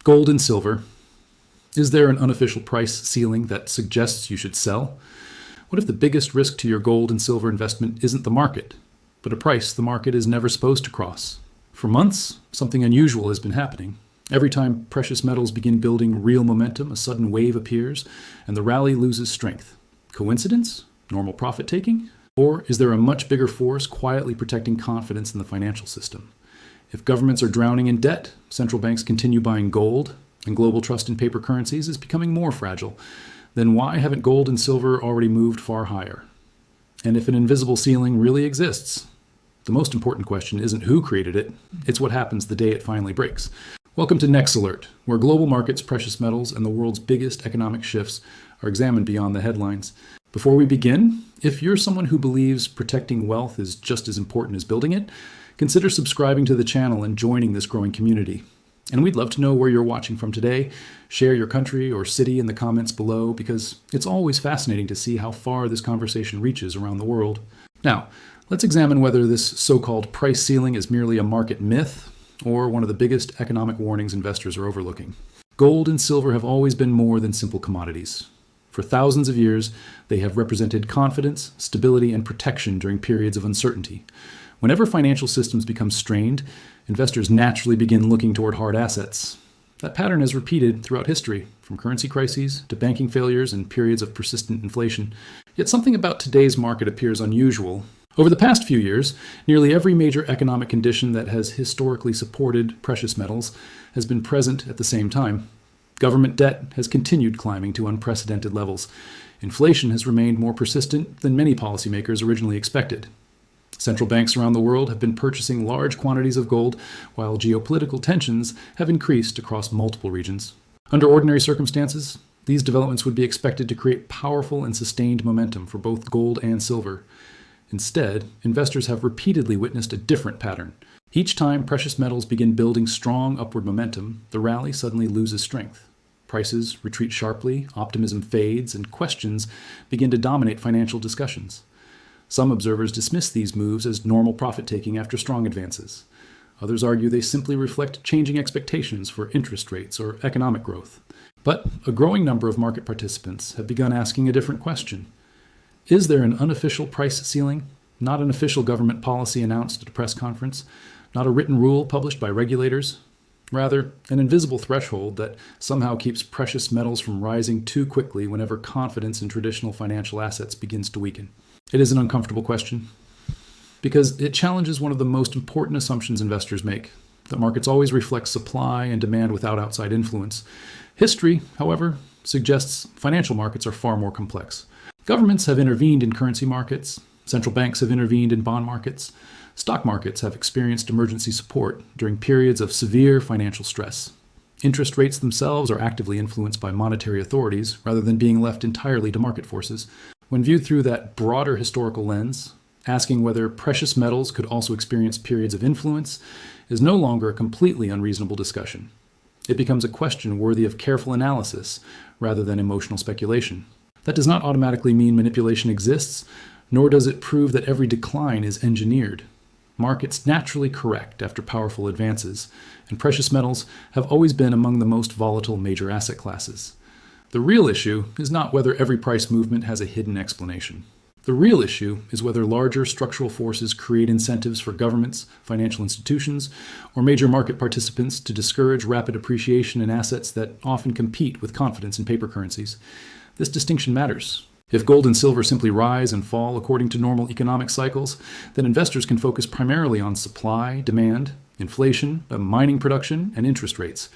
Gold and silver. Is there an unofficial price ceiling that suggests you should sell? What if the biggest risk to your gold and silver investment isn't the market, but a price the market is never supposed to cross? For months, something unusual has been happening. Every time precious metals begin building real momentum, a sudden wave appears, and the rally loses strength. Coincidence? Normal profit taking? Or is there a much bigger force quietly protecting confidence in the financial system? If governments are drowning in debt, central banks continue buying gold, and global trust in paper currencies is becoming more fragile, then why haven't gold and silver already moved far higher? And if an invisible ceiling really exists, the most important question isn't who created it, it's what happens the day it finally breaks. Welcome to Next Alert, where global markets, precious metals, and the world's biggest economic shifts are examined beyond the headlines. Before we begin, if you're someone who believes protecting wealth is just as important as building it, consider subscribing to the channel and joining this growing community. And we'd love to know where you're watching from today. Share your country or city in the comments below, because it's always fascinating to see how far this conversation reaches around the world. Now, let's examine whether this so-called price ceiling is merely a market myth or one of the biggest economic warnings investors are overlooking. Gold and silver have always been more than simple commodities. For thousands of years, they have represented confidence, stability, and protection during periods of uncertainty. Whenever financial systems become strained, investors naturally begin looking toward hard assets. That pattern has repeated throughout history, from currency crises to banking failures and periods of persistent inflation. Yet something about today's market appears unusual. Over the past few years, nearly every major economic condition that has historically supported precious metals has been present at the same time. Government debt has continued climbing to unprecedented levels. Inflation has remained more persistent than many policymakers originally expected. Central banks around the world have been purchasing large quantities of gold, while geopolitical tensions have increased across multiple regions. Under ordinary circumstances, these developments would be expected to create powerful and sustained momentum for both gold and silver. Instead, investors have repeatedly witnessed a different pattern. Each time precious metals begin building strong upward momentum, the rally suddenly loses strength. Prices retreat sharply, optimism fades, and questions begin to dominate financial discussions. Some observers dismiss these moves as normal profit-taking after strong advances. Others argue they simply reflect changing expectations for interest rates or economic growth. But a growing number of market participants have begun asking a different question. Is there an unofficial price ceiling? Not an official government policy announced at a press conference, not a written rule published by regulators. Rather, an invisible threshold that somehow keeps precious metals from rising too quickly whenever confidence in traditional financial assets begins to weaken. It is an uncomfortable question, because it challenges one of the most important assumptions investors make, that markets always reflect supply and demand without outside influence. History, however, suggests financial markets are far more complex. Governments have intervened in currency markets, central banks have intervened in bond markets, stock markets have experienced emergency support during periods of severe financial stress. Interest rates themselves are actively influenced by monetary authorities rather than being left entirely to market forces. When viewed through that broader historical lens, asking whether precious metals could also experience periods of influence is no longer a completely unreasonable discussion. It becomes a question worthy of careful analysis rather than emotional speculation. That does not automatically mean manipulation exists, nor does it prove that every decline is engineered. Markets naturally correct after powerful advances, and precious metals have always been among the most volatile major asset classes. The real issue is not whether every price movement has a hidden explanation. The real issue is whether larger structural forces create incentives for governments, financial institutions, or major market participants to discourage rapid appreciation in assets that often compete with confidence in paper currencies. This distinction matters. If gold and silver simply rise and fall according to normal economic cycles, then investors can focus primarily on supply, demand, inflation, mining production, and interest rates.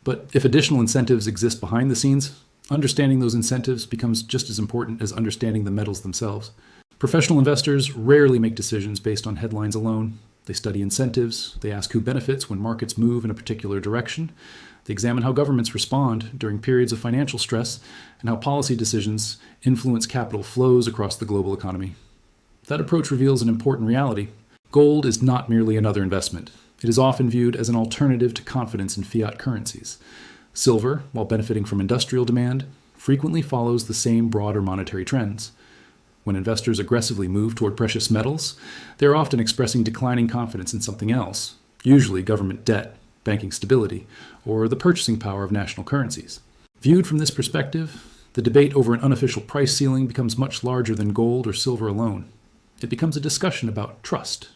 But if additional incentives exist behind the scenes, understanding those incentives becomes just as important as understanding the metals themselves. Professional investors rarely make decisions based on headlines alone. They study incentives, they ask who benefits when markets move in a particular direction, they examine how governments respond during periods of financial stress, and how policy decisions influence capital flows across the global economy. That approach reveals an important reality. Gold is not merely another investment. It is often viewed as an alternative to confidence in fiat currencies. Silver, while benefiting from industrial demand, frequently follows the same broader monetary trends. When investors aggressively move toward precious metals, they are often expressing declining confidence in something else, usually government debt. banking stability, or the purchasing power of national currencies. Viewed from this perspective, the debate over an unofficial price ceiling becomes much larger than gold or silver alone. It becomes a discussion about trust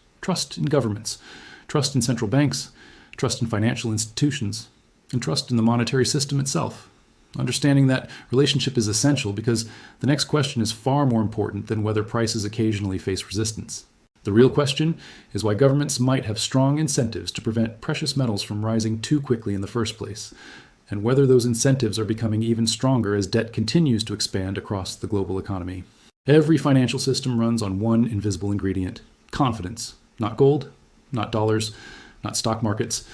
in governments, trust in central banks, trust in financial institutions, and trust in the monetary system itself. Understanding that relationship is essential because the next question is far more important than whether prices occasionally face resistance. The real question is why governments might have strong incentives to prevent precious metals from rising too quickly in the first place, and whether those incentives are becoming even stronger as debt continues to expand across the global economy. Every financial system runs on one invisible ingredient: confidence. Not gold, not dollars, not stock markets,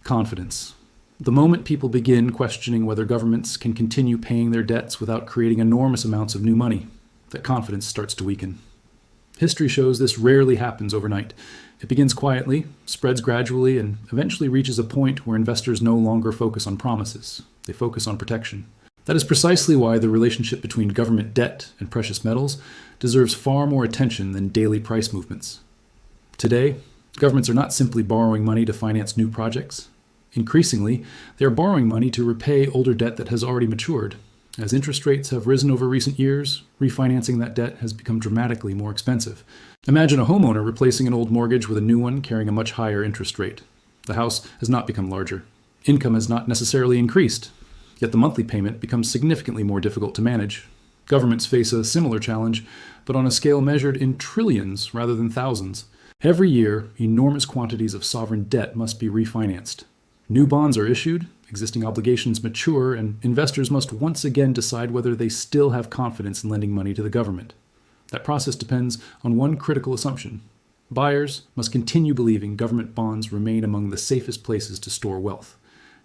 confidence. The moment people begin questioning whether governments can continue paying their debts without creating enormous amounts of new money, that confidence starts to weaken. History shows this rarely happens overnight. It begins quietly, spreads gradually, and eventually reaches a point where investors no longer focus on promises. They focus on protection. That is precisely why the relationship between government debt and precious metals deserves far more attention than daily price movements. Today, governments are not simply borrowing money to finance new projects. Increasingly, they are borrowing money to repay older debt that has already matured. As interest rates have risen over recent years, refinancing that debt has become dramatically more expensive. Imagine a homeowner replacing an old mortgage with a new one carrying a much higher interest rate. The house has not become larger. Income has not necessarily increased, yet the monthly payment becomes significantly more difficult to manage. Governments face a similar challenge, but on a scale measured in trillions rather than thousands. Every year, enormous quantities of sovereign debt must be refinanced. New bonds are issued, existing obligations mature, and investors must once again decide whether they still have confidence in lending money to the government. That process depends on one critical assumption. Buyers must continue believing government bonds remain among the safest places to store wealth.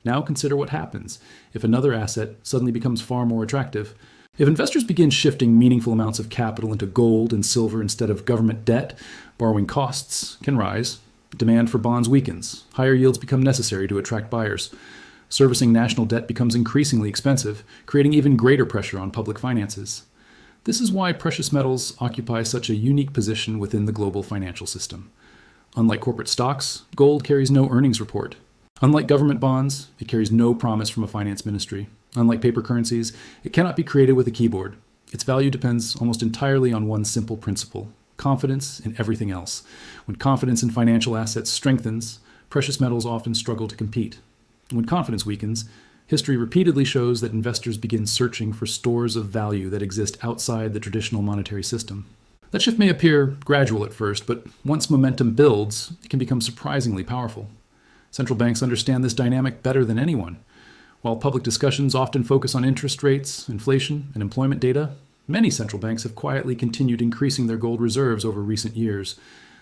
Now consider what happens if another asset suddenly becomes far more attractive. If investors begin shifting meaningful amounts of capital into gold and silver instead of government debt, borrowing costs can rise. Demand for bonds weakens. Higher yields become necessary to attract buyers. Servicing national debt becomes increasingly expensive, creating even greater pressure on public finances. This is why precious metals occupy such a unique position within the global financial system. Unlike corporate stocks, gold carries no earnings report. Unlike government bonds, it carries no promise from a finance ministry. Unlike paper currencies, it cannot be created with a keyboard. Its value depends almost entirely on one simple principle: confidence in everything else. When confidence in financial assets strengthens, precious metals often struggle to compete. When confidence weakens, history repeatedly shows that investors begin searching for stores of value that exist outside the traditional monetary system. That shift may appear gradual at first, but once momentum builds, it can become surprisingly powerful. Central banks understand this dynamic better than anyone. While public discussions often focus on interest rates, inflation, and employment data, many central banks have quietly continued increasing their gold reserves over recent years.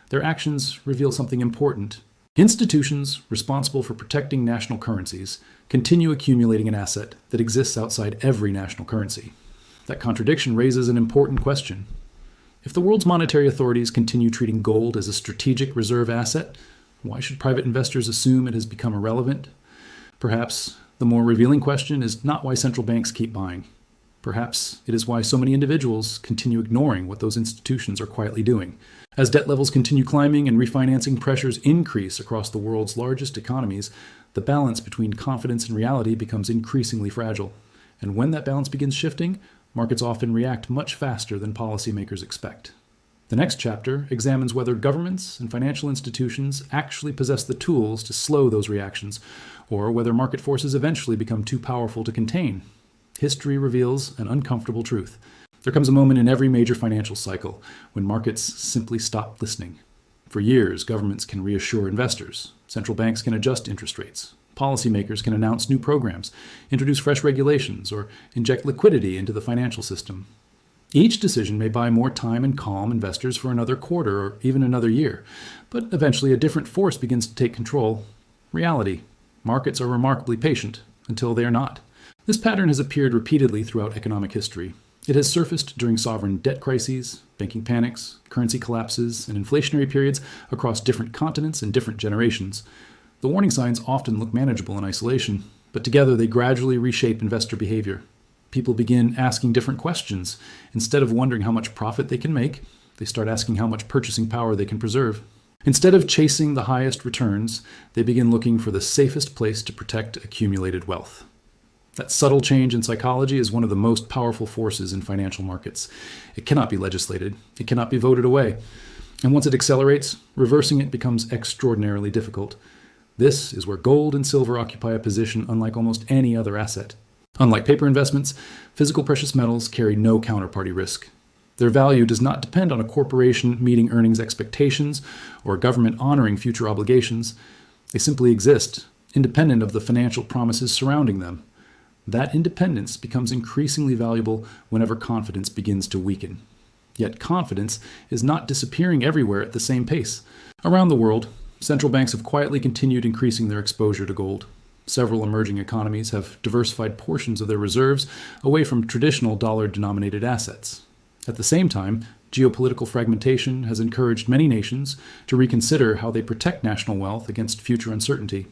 Their actions reveal something important. Institutions responsible for protecting national currencies continue accumulating an asset that exists outside every national currency. That contradiction raises an important question. If the world's monetary authorities continue treating gold as a strategic reserve asset, why should private investors assume it has become irrelevant? Perhaps the more revealing question is not why central banks keep buying. Perhaps it is why so many individuals continue ignoring what those institutions are quietly doing. As debt levels continue climbing and refinancing pressures increase across the world's largest economies, the balance between confidence and reality becomes increasingly fragile. And when that balance begins shifting, markets often react much faster than policymakers expect. The next chapter examines whether governments and financial institutions actually possess the tools to slow those reactions, or whether market forces eventually become too powerful to contain. History reveals an uncomfortable truth. There comes a moment in every major financial cycle when markets simply stop listening. For years, governments can reassure investors. Central banks can adjust interest rates. Policymakers can announce new programs, introduce fresh regulations, or inject liquidity into the financial system. Each decision may buy more time and calm investors for another quarter or even another year, but eventually a different force begins to take control: reality. Markets are remarkably patient until they are not. This pattern has appeared repeatedly throughout economic history. It has surfaced during sovereign debt crises, banking panics, currency collapses, and inflationary periods across different continents and different generations. The warning signs often look manageable in isolation, but together they gradually reshape investor behavior. People begin asking different questions. Instead of wondering how much profit they can make, they start asking how much purchasing power they can preserve. Instead of chasing the highest returns, they begin looking for the safest place to protect accumulated wealth. That subtle change in psychology is one of the most powerful forces in financial markets. It cannot be legislated. It cannot be voted away. And once it accelerates, reversing it becomes extraordinarily difficult. This is where gold and silver occupy a position unlike almost any other asset. Unlike paper investments, physical precious metals carry no counterparty risk. Their value does not depend on a corporation meeting earnings expectations or a government honoring future obligations. They simply exist, independent of the financial promises surrounding them. That independence becomes increasingly valuable whenever confidence begins to weaken. Yet confidence is not disappearing everywhere at the same pace. Around the world, central banks have quietly continued increasing their exposure to gold. Several emerging economies have diversified portions of their reserves away from traditional dollar-denominated assets. At the same time, geopolitical fragmentation has encouraged many nations to reconsider how they protect national wealth against future uncertainty.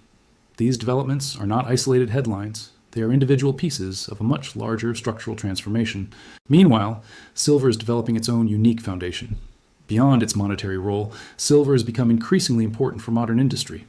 These developments are not isolated headlines. They are individual pieces of a much larger structural transformation. Meanwhile, silver is developing its own unique foundation. Beyond its monetary role, silver has become increasingly important for modern industry.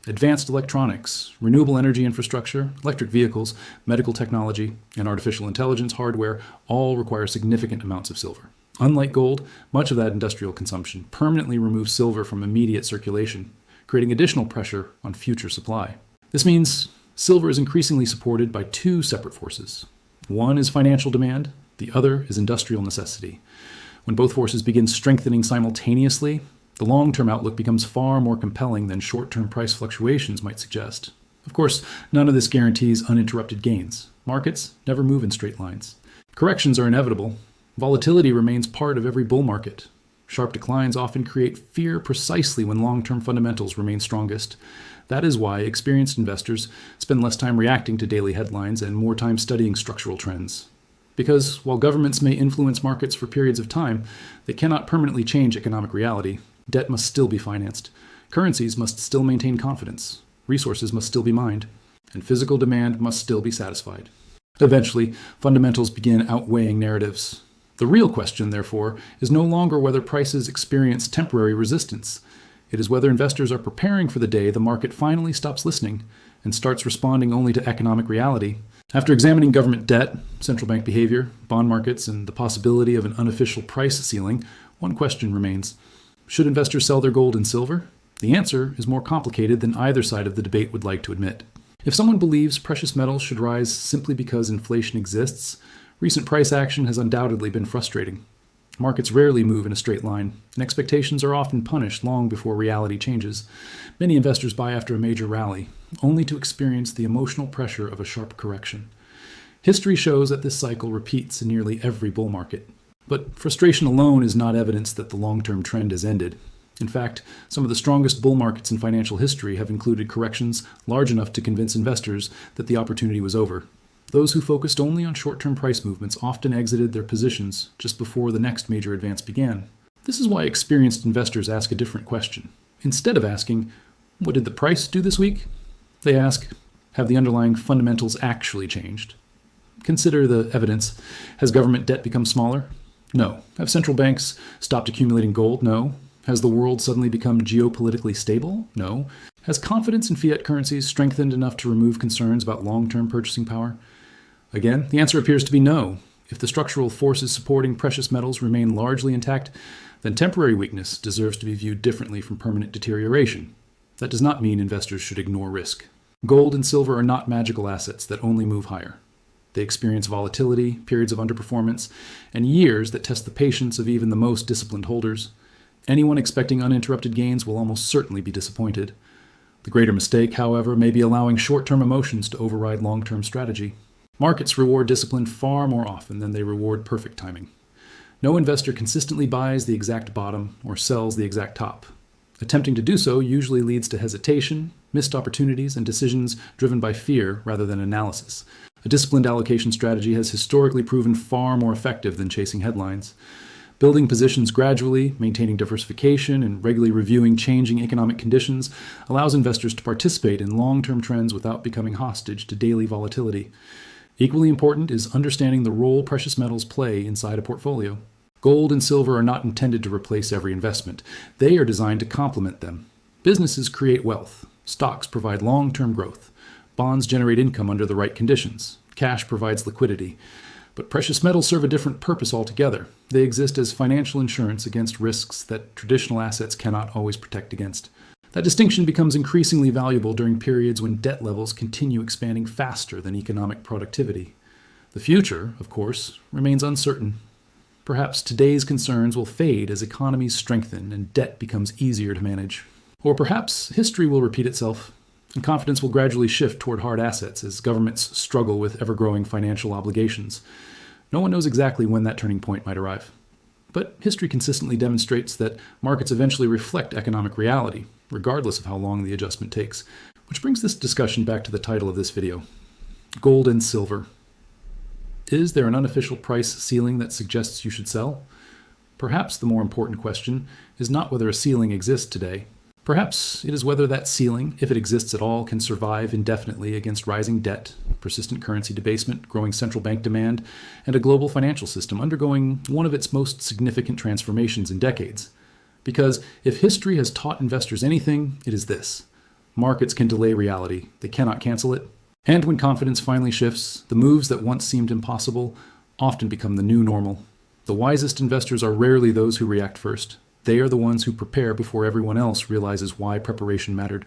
Advanced electronics, renewable energy infrastructure, electric vehicles, medical technology, and artificial intelligence hardware all require significant amounts of silver. Unlike gold, much of that industrial consumption permanently removes silver from immediate circulation, creating additional pressure on future supply. This means silver is increasingly supported by two separate forces. One is financial demand, the other is industrial necessity. When both forces begin strengthening simultaneously, the long-term outlook becomes far more compelling than short-term price fluctuations might suggest. Of course, none of this guarantees uninterrupted gains. Markets never move in straight lines. Corrections are inevitable. Volatility remains part of every bull market. Sharp declines often create fear precisely when long-term fundamentals remain strongest. That is why experienced investors spend less time reacting to daily headlines and more time studying structural trends. Because while governments may influence markets for periods of time, they cannot permanently change economic reality. Debt must still be financed. Currencies must still maintain confidence. Resources must still be mined. And physical demand must still be satisfied. Eventually, fundamentals begin outweighing narratives. The real question, therefore, is no longer whether prices experience temporary resistance. It is whether investors are preparing for the day the market finally stops listening and starts responding only to economic reality. After examining government debt, central bank behavior, bond markets, and the possibility of an unofficial price ceiling, one question remains. Should investors sell their gold and silver? The answer is more complicated than either side of the debate would like to admit. If someone believes precious metals should rise simply because inflation exists, recent price action has undoubtedly been frustrating. Markets rarely move in a straight line, and expectations are often punished long before reality changes. Many investors buy after a major rally, only to experience the emotional pressure of a sharp correction. History shows that this cycle repeats in nearly every bull market. But frustration alone is not evidence that the long-term trend has ended. In fact, some of the strongest bull markets in financial history have included corrections large enough to convince investors that the opportunity was over. Those who focused only on short-term price movements often exited their positions just before the next major advance began. This is why experienced investors ask a different question. Instead of asking, "What did the price do this week?" they ask, "Have the underlying fundamentals actually changed?" Consider the evidence. Has government debt become smaller? No. Have central banks stopped accumulating gold? No. Has the world suddenly become geopolitically stable? No. Has confidence in fiat currencies strengthened enough to remove concerns about long-term purchasing power? Again, the answer appears to be no. If the structural forces supporting precious metals remain largely intact, then temporary weakness deserves to be viewed differently from permanent deterioration. That does not mean investors should ignore risk. Gold and silver are not magical assets that only move higher. They experience volatility, periods of underperformance, and years that test the patience of even the most disciplined holders. Anyone expecting uninterrupted gains will almost certainly be disappointed. The greater mistake, however, may be allowing short-term emotions to override long-term strategy. Markets reward discipline far more often than they reward perfect timing. No investor consistently buys the exact bottom or sells the exact top. Attempting to do so usually leads to hesitation, missed opportunities, and decisions driven by fear rather than analysis. A disciplined allocation strategy has historically proven far more effective than chasing headlines. Building positions gradually, maintaining diversification, and regularly reviewing changing economic conditions allows investors to participate in long-term trends without becoming hostage to daily volatility. Equally important is understanding the role precious metals play inside a portfolio. Gold and silver are not intended to replace every investment. They are designed to complement them. Businesses create wealth. Stocks provide long-term growth. Bonds generate income under the right conditions. Cash provides liquidity. But precious metals serve a different purpose altogether. They exist as financial insurance against risks that traditional assets cannot always protect against. That distinction becomes increasingly valuable during periods when debt levels continue expanding faster than economic productivity. The future, of course, remains uncertain. Perhaps today's concerns will fade as economies strengthen and debt becomes easier to manage. Or perhaps history will repeat itself, and confidence will gradually shift toward hard assets as governments struggle with ever-growing financial obligations. No one knows exactly when that turning point might arrive. But history consistently demonstrates that markets eventually reflect economic reality, regardless of how long the adjustment takes. Which brings this discussion back to the title of this video. Gold and silver. Is there an unofficial price ceiling that suggests you should sell? Perhaps the more important question is not whether a ceiling exists today. Perhaps it is whether that ceiling, if it exists at all, can survive indefinitely against rising debt, persistent currency debasement, growing central bank demand, and a global financial system undergoing one of its most significant transformations in decades. Because if history has taught investors anything, it is this. Markets can delay reality. They cannot cancel it. And when confidence finally shifts, the moves that once seemed impossible often become the new normal. The wisest investors are rarely those who react first. They are the ones who prepare before everyone else realizes why preparation mattered.